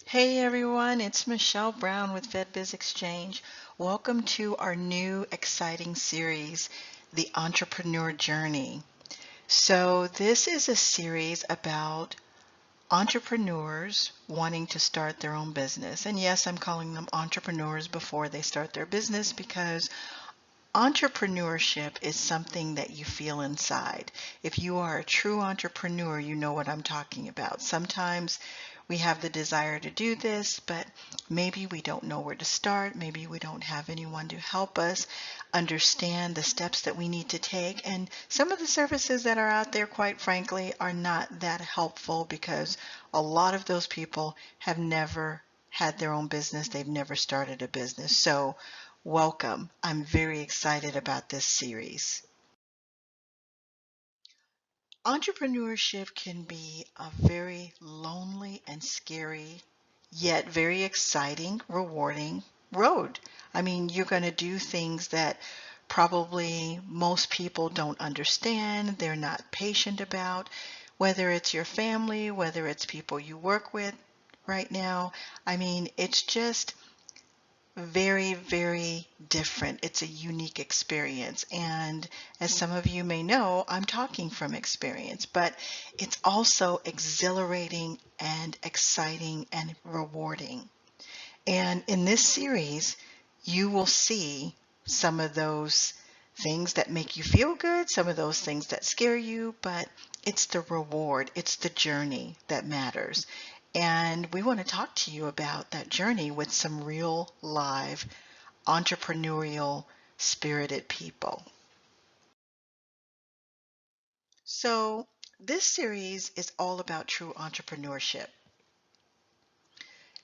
Hey everyone, it's Michelle Brown with FedBiz Exchange. Welcome to our new exciting series, The Entrepreneur Journey. So, this is a series about entrepreneurs wanting to start their own business. And yes, I'm calling them entrepreneurs before they start their business because entrepreneurship is something that you feel inside. If you are a true entrepreneur, you know what I'm talking about. Sometimes we have the desire to do this, but maybe we don't know where to start. Maybe we don't have anyone to help us understand the steps that we need to take. And some of the services that are out there, quite frankly, are not that helpful because a lot of those people have never had their own business. They've never started a business. So welcome. I'm very excited about this series. Entrepreneurship can be a very lonely and scary, yet very exciting, rewarding road. I mean, you're going to do things that probably most people don't understand, they're not patient about, whether it's your family, whether it's people you work with right now. I mean, it's just very, very different. It's a unique experience. And as some of you may know, I'm talking from experience, but it's also exhilarating and exciting and rewarding. And in this series, you will see some of those things that make you feel good, some of those things that scare you, but it's the reward, it's the journey that matters. And we want to talk to you about that journey with some real live entrepreneurial spirited people. So, this series is all about true entrepreneurship.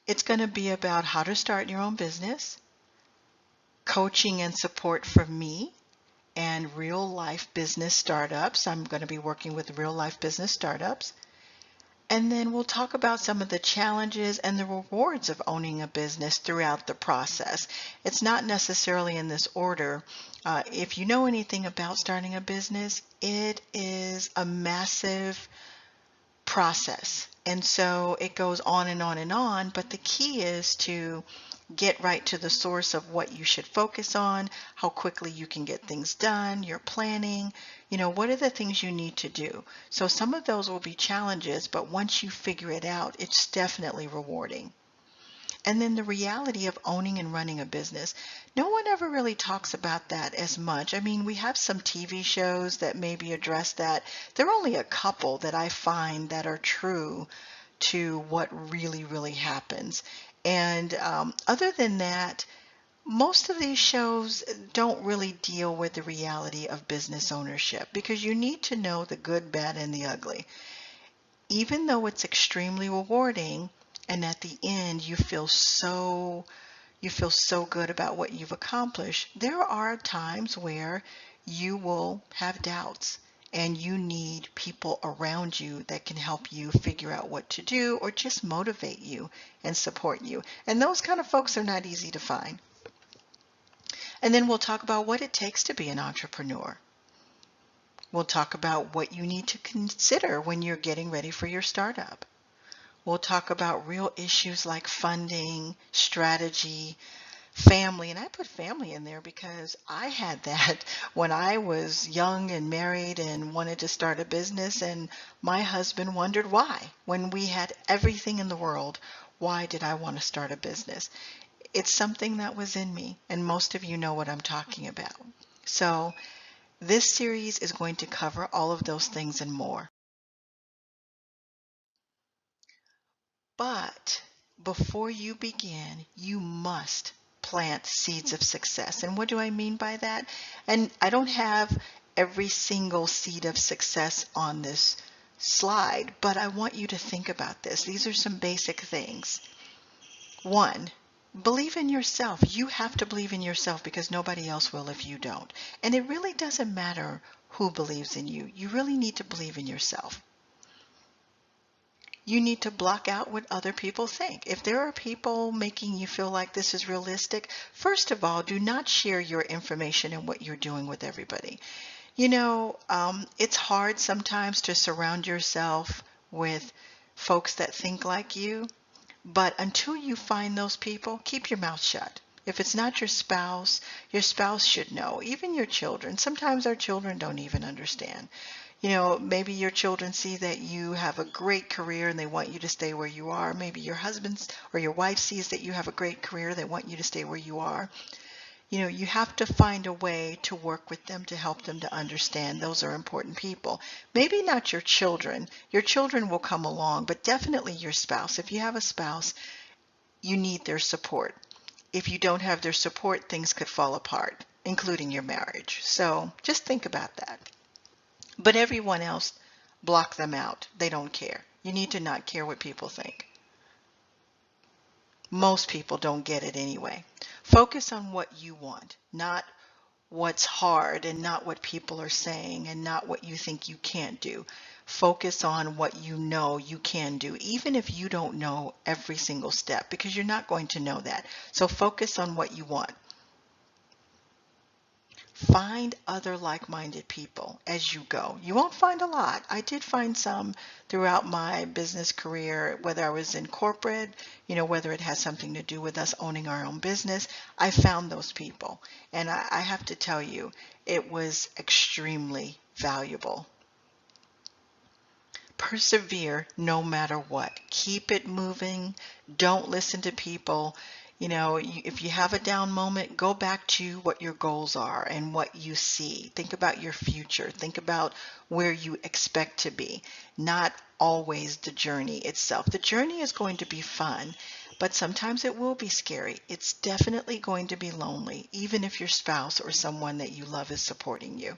It's going to be about how to start your own business, coaching and support from me, and real life business startups. I'm going to be working with real life business startups. And then we'll talk about some of the challenges and the rewards of owning a business throughout the process. It's not necessarily in this order. If you know anything about starting a business, it is a massive process. And so it goes on and on and on, but the key is to get right to the source of what you should focus on, how quickly you can get things done, your planning, what are the things you need to do. So some of those will be challenges, but once you figure it out, it's definitely rewarding. And then the reality of owning and running a business. No one ever really talks about that as much. I mean, we have some TV shows that maybe address that. There are only a couple that I find that are true to what really, really happens. And other than that, most of these shows don't really deal with the reality of business ownership because you need to know the good, bad, and the ugly. Even though it's extremely rewarding, and at the end you feel so good about what you've accomplished, there are times where you will have doubts and you need people around you that can help you figure out what to do or just motivate you and support you. And those kind of folks are not easy to find. And then we'll talk about what it takes to be an entrepreneur. We'll talk about what you need to consider when you're getting ready for your startup. We'll talk about real issues like funding, strategy, family. And I put family in there because I had that when I was young and married and wanted to start a business, and my husband wondered why. When we had everything in the world, why did I want to start a business? It's something that was in me, and most of you know what I'm talking about. So this series is going to cover all of those things and more. But before you begin, you must plant seeds of success. And what do I mean by that? And I don't have every single seed of success on this slide, but I want you to think about this. These are some basic things. One, believe in yourself. You have to believe in yourself because nobody else will if you don't. And it really doesn't matter who believes in you. You really need to believe in yourself. You need to block out what other people think. If there are people making you feel like this is realistic, first of all, do not share your information and what you're doing with everybody. It's hard sometimes to surround yourself with folks that think like you, but until you find those people, keep your mouth shut. If it's not your spouse should know. Even your children. Sometimes our children don't even understand. Maybe your children see that you have a great career and they want you to stay where you are. Maybe your husband or your wife sees that you have a great career, they want you to stay where you are. You have to find a way to work with them to help them to understand those are important people. Maybe not your children. Your children will come along, but definitely your spouse. If you have a spouse, you need their support. If you don't have their support, things could fall apart, including your marriage. So just think about that. But everyone else, block them out. They don't care. You need to not care what people think. Most people don't get it anyway. Focus on what you want, not what's hard and not what people are saying and not what you think you can't do. Focus on what you know you can do, even if you don't know every single step, because you're not going to know that. So focus on what you want. Find other like-minded people as you go. You won't find a lot. I did find some throughout my business career, whether I was in corporate, whether it has something to do with us owning our own business. I found those people. And I have to tell you, it was extremely valuable. Persevere no matter what. Keep it moving. Don't listen to people. If you have a down moment, go back to what your goals are and what you see. Think about your future. Think about where you expect to be, not always the journey itself. The journey is going to be fun, but sometimes it will be scary. It's definitely going to be lonely, even if your spouse or someone that you love is supporting you.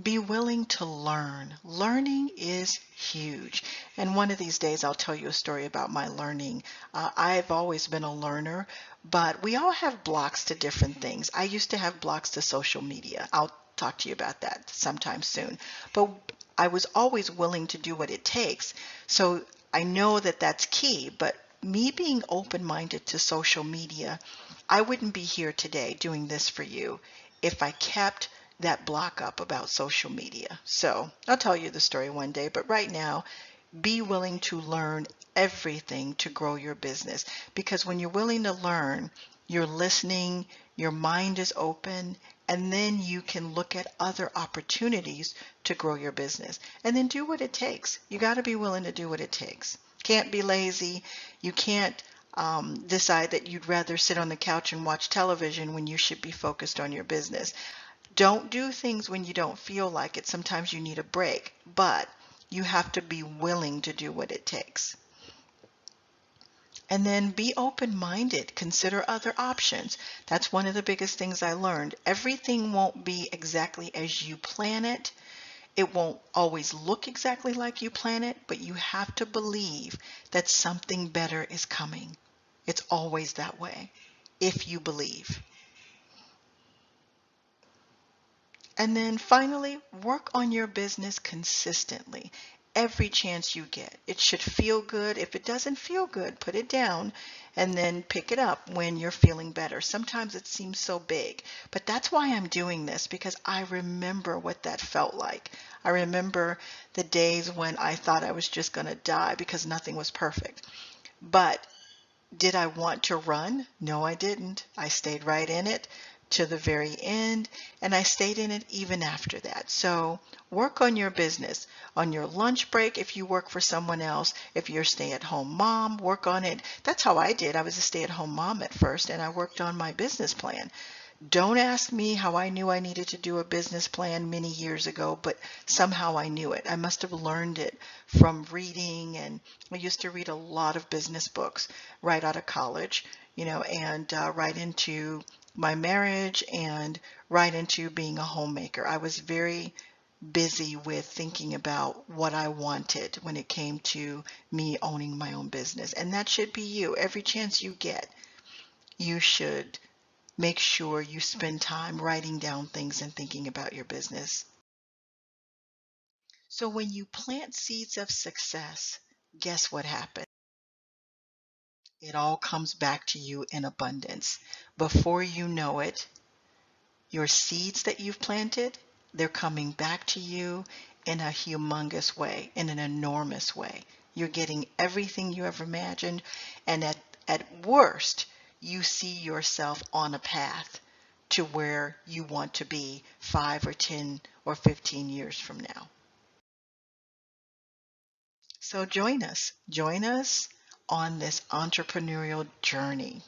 Be willing to learn. Learning is huge. And one of these days I'll tell you a story about my learning. I've always been a learner, but we all have blocks to different things. I used to have blocks to social media. I'll talk to you about that sometime soon. But I was always willing to do what it takes. So I know that that's key, but me being open-minded to social media, I wouldn't be here today doing this for you if I kept that block up about social media. So I'll tell you the story one day, but right now, be willing to learn everything to grow your business. Because when you're willing to learn, you're listening, your mind is open, and then you can look at other opportunities to grow your business. And then do what it takes. You got to be willing to do what it takes. Can't be lazy. You can't decide that you'd rather sit on the couch and watch television when you should be focused on your business. Don't do things when you don't feel like it. Sometimes you need a break, but you have to be willing to do what it takes. And then be open-minded. Consider other options. That's one of the biggest things I learned. Everything won't be exactly as you plan it. It won't always look exactly like you plan it, but you have to believe that something better is coming. It's always that way, if you believe. And then finally, work on your business consistently. Every chance you get. It should feel good. If it doesn't feel good, put it down and then pick it up when you're feeling better. Sometimes it seems so big, but that's why I'm doing this, because I remember what that felt like. I remember the days when I thought I was just going to die because nothing was perfect. But did I want to run? No, I didn't. I stayed right in it to the very end, and I stayed in it even after that. So work on your business. On your lunch break, if you work for someone else, if you're a stay-at-home mom, work on it. That's how I did. I was a stay-at-home mom at first, and I worked on my business plan. Don't ask me how I knew I needed to do a business plan many years ago, but somehow I knew it. I must have learned it from reading, and I used to read a lot of business books right out of college, and right into my marriage and right into being a homemaker. I was very busy with thinking about what I wanted when it came to me owning my own business. And that should be you. Every chance you get, you should make sure you spend time writing down things and thinking about your business. So when you plant seeds of success, guess what happens? It all comes back to you in abundance. Before you know it, your seeds that you've planted, they're coming back to you in a humongous way, in an enormous way. You're getting everything you ever imagined, and at worst, you see yourself on a path to where you want to be 5 or 10 or 15 years from now. So join us. Join us on this entrepreneurial journey.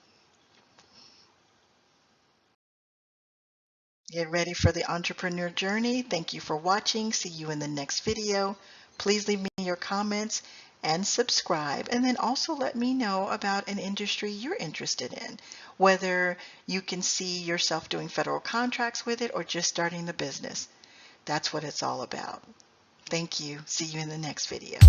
Get ready for the entrepreneur journey. Thank you for watching. See you in the next video. Please leave me your comments and subscribe. And then also let me know about an industry you're interested in, whether you can see yourself doing federal contracts with it or just starting the business. That's what it's all about. Thank you. See you in the next video.